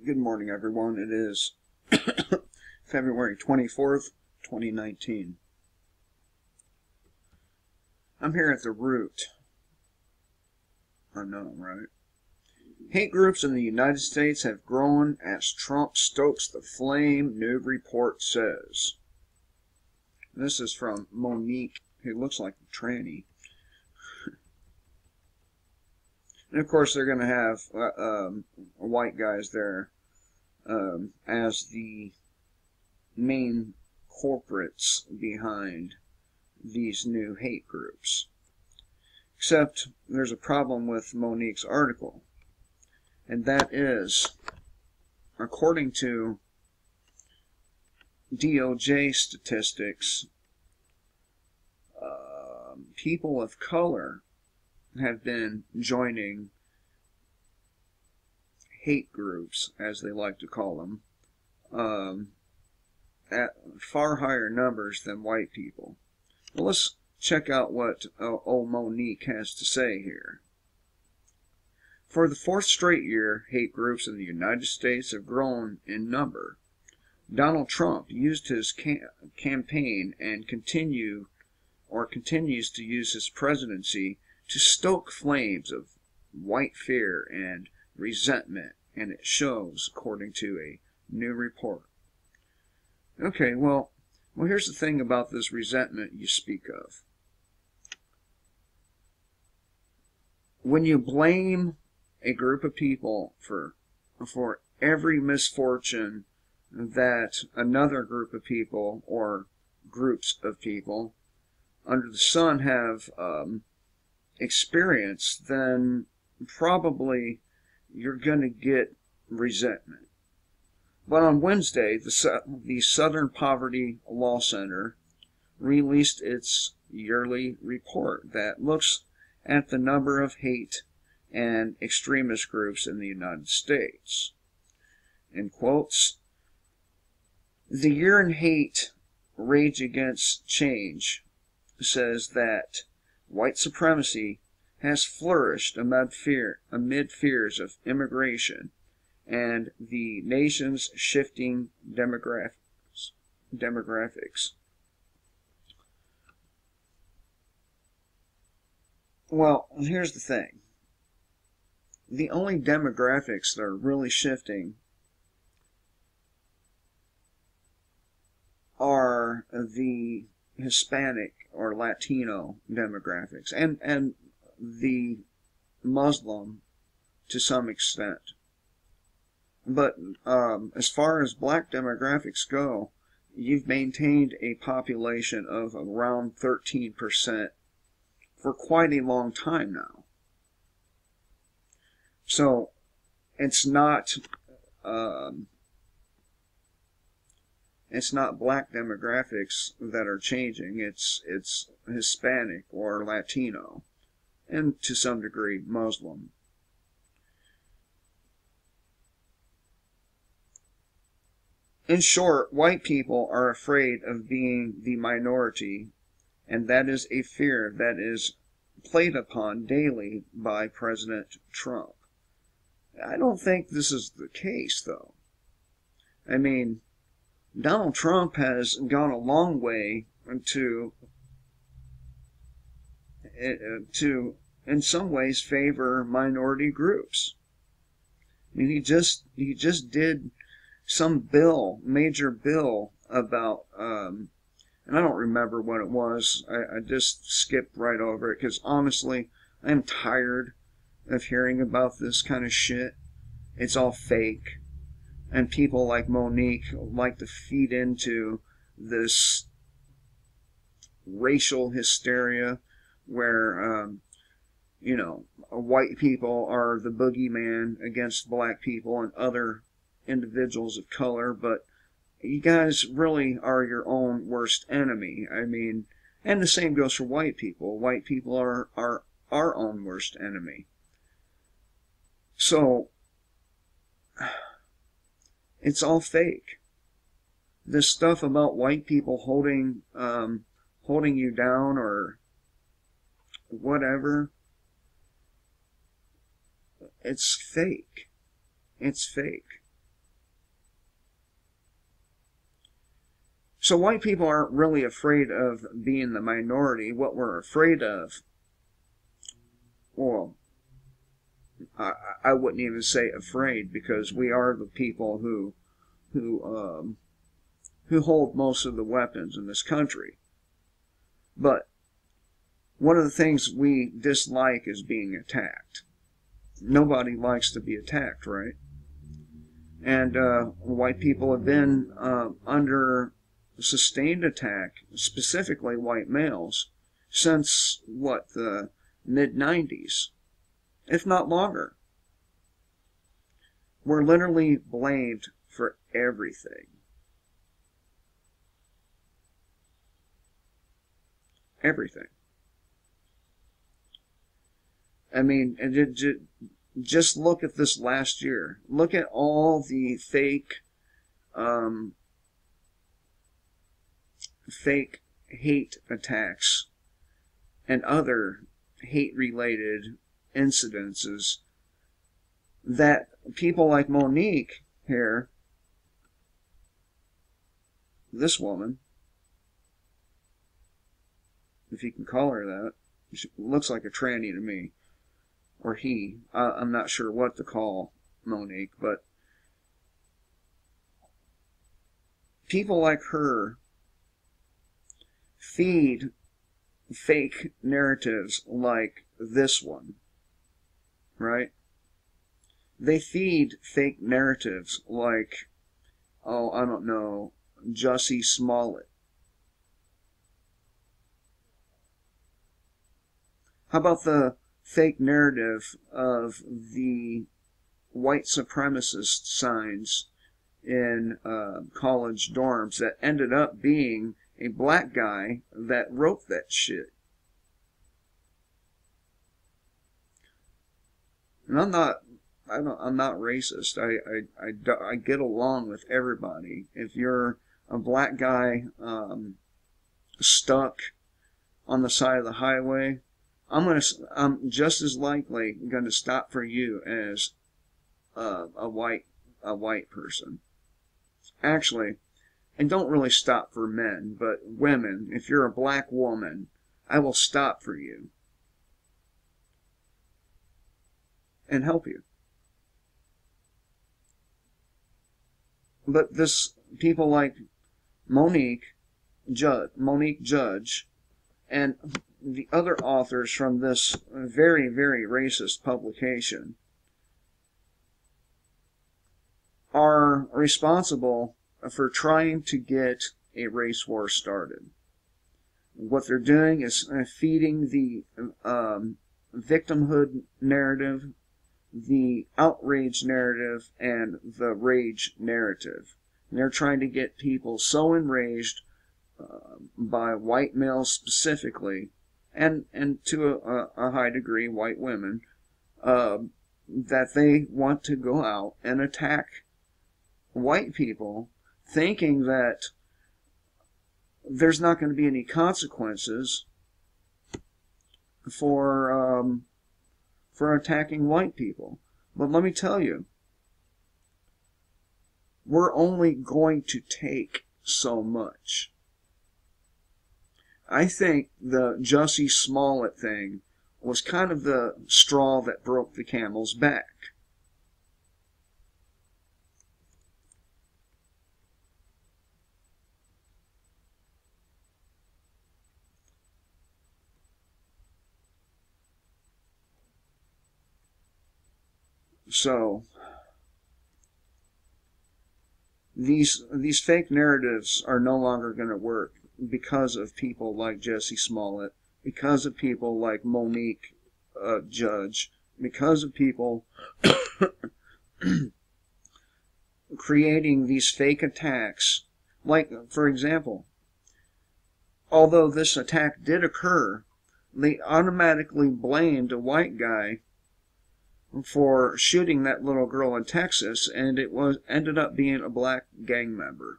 Good morning, everyone. It is February 24th, 2019. I'm here at the root. I know, right? Hate groups in the United States have grown as Trump stokes the flame, new report says. This is from Monique, who looks like a tranny. And of course, they're going to have white guys there as the main corporates behind these new hate groups. Except there's a problem with Monique's article, and that is, according to DOJ statistics, people of color have been joining hate groups, as they like to call them, at far higher numbers than white people. Well, let's check out what old Monique has to say here. For the fourth straight year, hate groups in the United States have grown in number. Donald Trump used his campaign and continues to use his presidency to stoke flames of white fear and resentment, and it shows, according to a new report. Okay, well, here's the thing about this resentment you speak of. When you blame a group of people for every misfortune that another group of people or groups of people under the sun have experienced, then probably you're going to get resentment. But on Wednesday, the Southern Poverty Law Center released its yearly report that looks at the number of hate and extremist groups in the United States. In quotes, "The year in hate, Rage Against Change says that white supremacy has flourished amid fears of immigration and the nation's shifting demographics. Well, here's the thing. The only demographics that are really shifting are the Hispanic or Latino demographics and the Muslim to some extent. But as far as black demographics go, you've maintained a population of around 13% for quite a long time now. So it's not black demographics that are changing. It's Hispanic or Latino, and to some degree Muslim. In short, white people are afraid of being the minority, and that is a fear that is played upon daily by President Trump. I don't think this is the case, though. I mean, Donald Trump has gone a long way to in some ways favor minority groups. I mean, he just did some major bill about, and I don't remember what it was. I just skipped right over it because honestly, I'm tired of hearing about this kind of shit. It's all fake. And people like Monique like to feed into this racial hysteria where, white people are the boogeyman against black people and other individuals of color, but you guys really are your own worst enemy. I mean, and the same goes for white people. White people are our own worst enemy. So it's all fake. This stuff about white people holding you down or whatever, it's fake. It's fake. So white people aren't really afraid of being the minority. What we're afraid of, well, I wouldn't even say afraid, because we are the people who hold most of the weapons in this country. But one of the things we dislike is being attacked. Nobody likes to be attacked, right? And white people have been under sustained attack, specifically white males, since, what, the mid-90s, if not longer. We're literally blamed for everything. Everything. I mean, just look at this last year. Look at all the fake hate attacks and other hate-related incidences that people like Monique here, this woman, if you can call her that, she looks like a tranny to me, or he, I'm not sure what to call Monique, but people like her feed fake narratives like this one, right? They feed fake narratives like, oh, I don't know, Jussie Smollett. How about the fake narrative of the white supremacist signs in college dorms that ended up being a black guy that wrote that shit? And I'm not racist. I get along with everybody. If you're a black guy stuck on the side of the highway, I'm just as likely gonna stop for you as a white person. Actually, and don't really stop for men, but women. If you're a black woman, I will stop for you and help you. But this people like Monique Judge, and the other authors from this very, very racist publication are responsible for trying to get a race war started. What they're doing is feeding the victimhood narrative, the outrage narrative, and the rage narrative. And they're trying to get people so enraged by white males specifically, and to a high degree white women, that they want to go out and attack white people, thinking that there's not going to be any consequences for attacking white people. But let me tell you, we're only going to take so much. I think the Jussie Smollett thing was kind of the straw that broke the camel's back. So these fake narratives are no longer going to work because of people like Jussie Smollett, because of people like Monique Judge, because of people creating these fake attacks. Like, for example, although this attack did occur, they automatically blamed a white guy for shooting that little girl in Texas, and it ended up being a black gang member.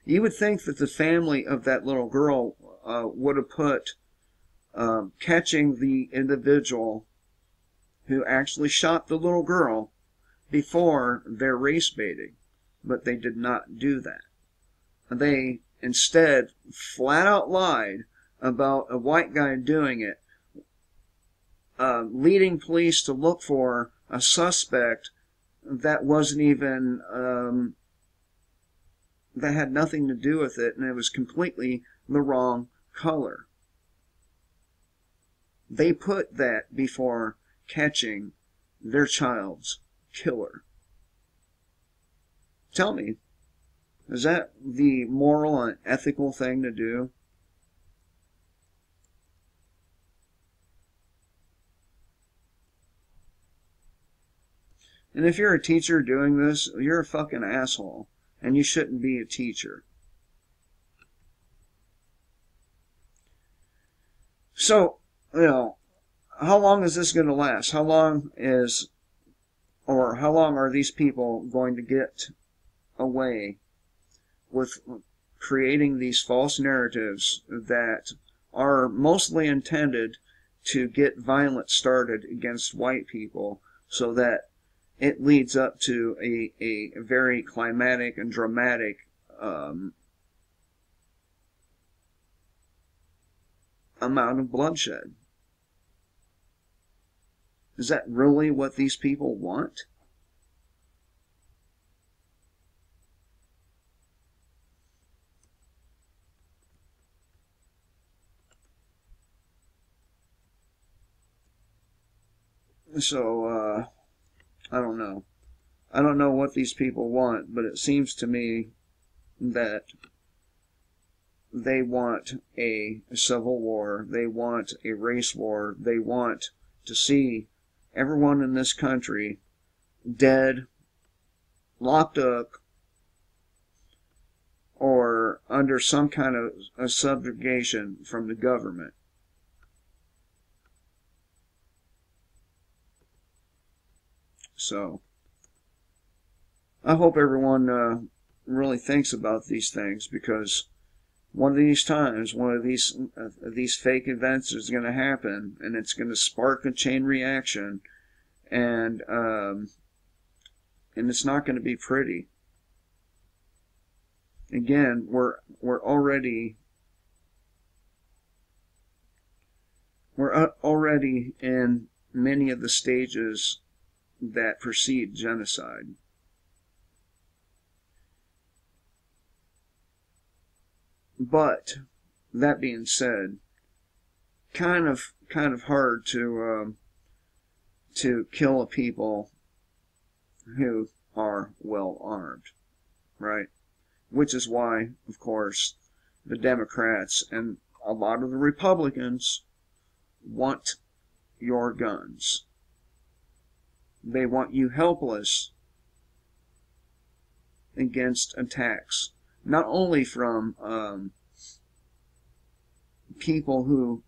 You would think that the family of that little girl would have put catching the individual who actually shot the little girl before their race baiting. but they did not do that. They instead flat out lied about a white guy doing it, leading police to look for a suspect that wasn't even, that had nothing to do with it, and it was completely the wrong color. They put that before catching their child's killer. Tell me, is that the moral and ethical thing to do? And if you're a teacher doing this, you're a fucking asshole, and you shouldn't be a teacher. So, you know, how long is this going to last? How long are these people going to get away with creating these false narratives that are mostly intended to get violence started against white people, so that it leads up to a very climatic and dramatic amount of bloodshed? Is that really what these people want? So, I don't know. I don't know what these people want, but it seems to me that they want a civil war. They want a race war. They want to see everyone in this country dead, locked up, or under some kind of a subjugation from the government. So, I hope everyone really thinks about these things, because one of these times, one of these fake events is going to happen, and it's going to spark a chain reaction, and it's not going to be pretty. Again, we're already in many of the stages that precede genocide. But that being said, kind of hard to kill a people who are well armed, right? Which is why, of course, the Democrats and a lot of the Republicans want your guns. They want you helpless against attacks, not only from people who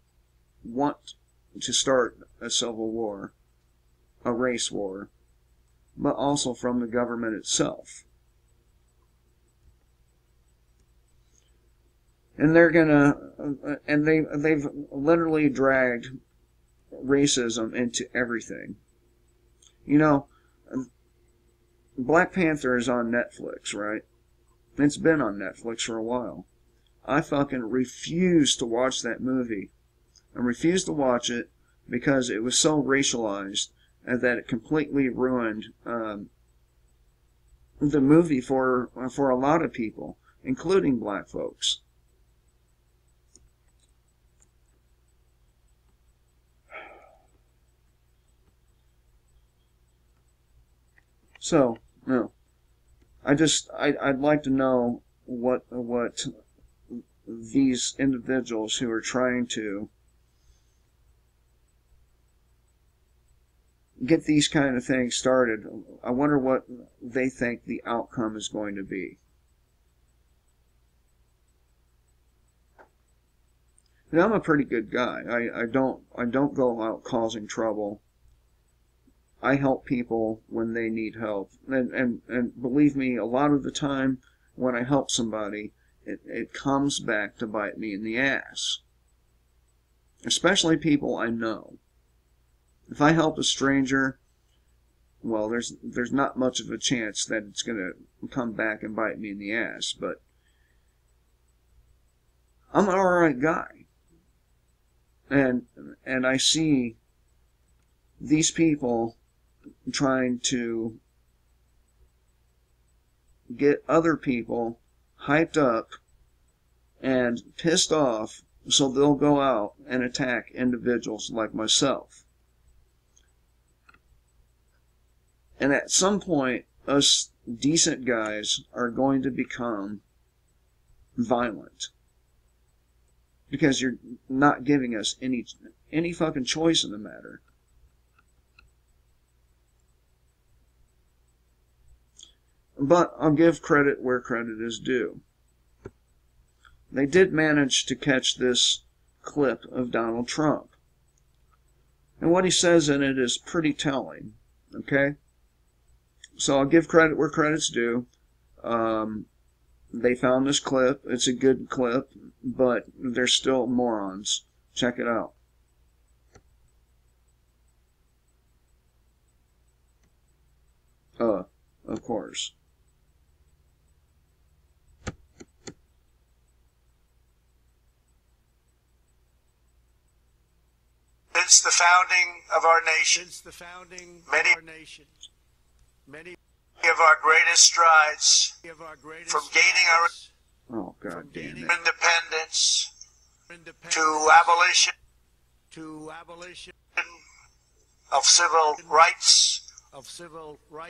want to start a civil war, a race war, but also from the government itself. And they're gonna, and they've literally dragged racism into everything. You know, Black Panther is on Netflix, right? It's been on Netflix for a while. I fucking refused to watch that movie. I refused to watch it because it was so racialized and that it completely ruined the movie for a lot of people, including black folks. So, no. I'd like to know what these individuals who are trying to get these kind of things started, I wonder what they think the outcome is going to be. And I'm a pretty good guy. I don't go out causing trouble. I help people when they need help. And believe me, a lot of the time when I help somebody, it comes back to bite me in the ass. Especially people I know. If I help a stranger, well, there's not much of a chance that it's going to come back and bite me in the ass, but I'm an alright guy. And I see these people trying to get other people hyped up and pissed off so they'll go out and attack individuals like myself. And at some point, us decent guys are going to become violent. Because you're not giving us any fucking choice in the matter. But I'll give credit where credit is due. They did manage to catch this clip of Donald Trump. And what he says in it is pretty telling. Okay? So I'll give credit where credit's due. They found this clip. It's a good clip, but they're still morons. Check it out. Of course. Since the founding of our nation, many of our greatest strides from gaining our independence to abolition of civil rights.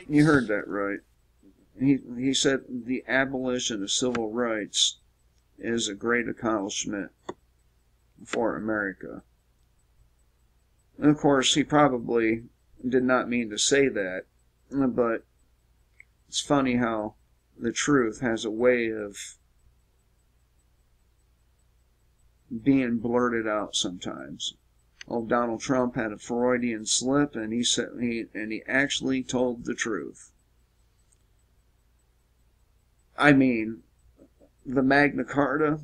You heard that right. He said the abolition of civil rights is a great accomplishment for America. And of course, he probably did not mean to say that, but it's funny how the truth has a way of being blurted out sometimes. Old Donald Trump had a Freudian slip, and he actually told the truth. I mean, the Magna Carta,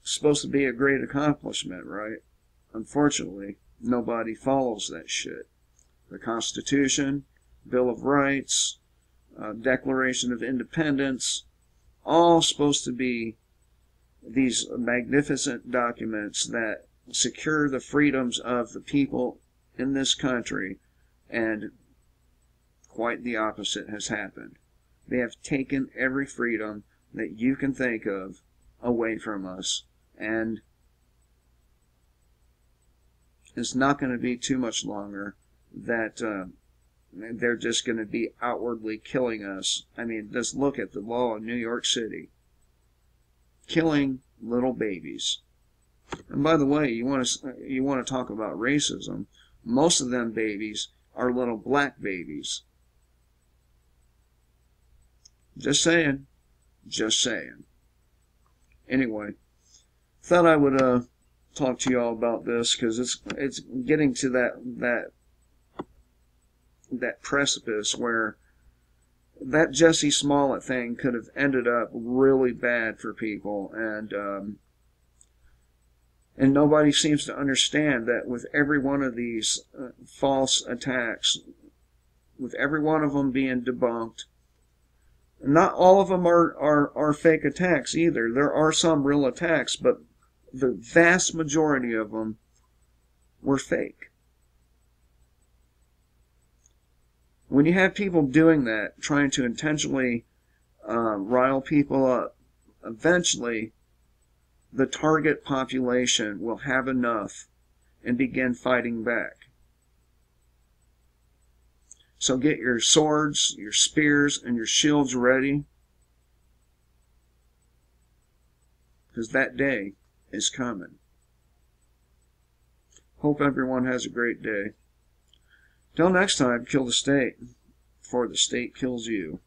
supposed to be a great accomplishment, right? Unfortunately, nobody follows that shit. The Constitution, Bill of Rights, Declaration of Independence, all supposed to be these magnificent documents that secure the freedoms of the people in this country, and quite the opposite has happened. They have taken every freedom that you can think of away from us, and it's not going to be too much longer that they're just going to be outwardly killing us. I mean, just look at the law in New York City. Killing little babies. And by the way, you want to talk about racism, most of them babies are little black babies. Just saying. Just saying. Anyway, thought I would talk to you all about this, because it's getting to that precipice where that Jussie Smollett thing could have ended up really bad for people, and nobody seems to understand that with every one of these false attacks, with every one of them being debunked, not all of them are fake attacks either. There are some real attacks, but the vast majority of them were fake. When you have people doing that, trying to intentionally rile people up, eventually the target population will have enough and begin fighting back. So get your swords, your spears, and your shields ready, because that day is coming. Hope everyone has a great day. Till next time, kill the state, before the state kills you.